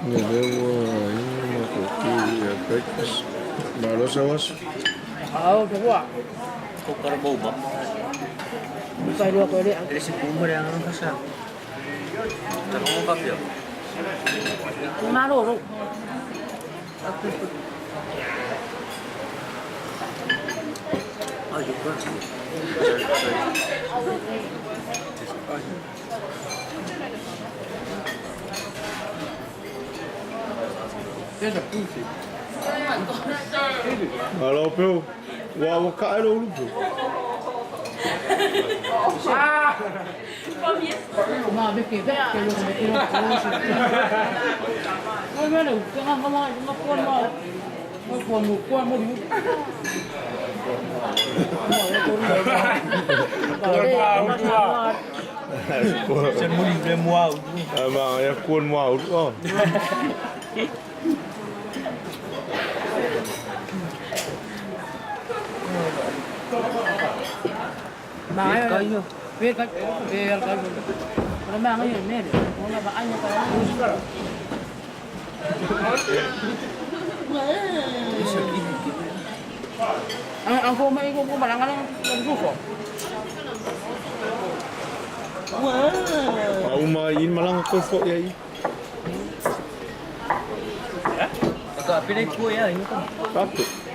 Nelewa ini kopi ya breakfast. Baru sawas. Dua. Kukar boba. Bukan dua kali. Dari si Pumar yang ano kasya. Tanong mo kapyo. Naro. Ah, juga. Halo bro, wah kak lo lu bro. Ma perché vecchio lo mettono come me lo che ma qua di Sen mo libre mo wow. Emang ya kuon mau oh. Mahal kayo. Biar kayo. Wala ba ngayon, Mary? Wala ba kanya pa lang? Ang kumay ko malang ng suso. Aku main malang kofok ya i. Agak pinay po yan. Patut.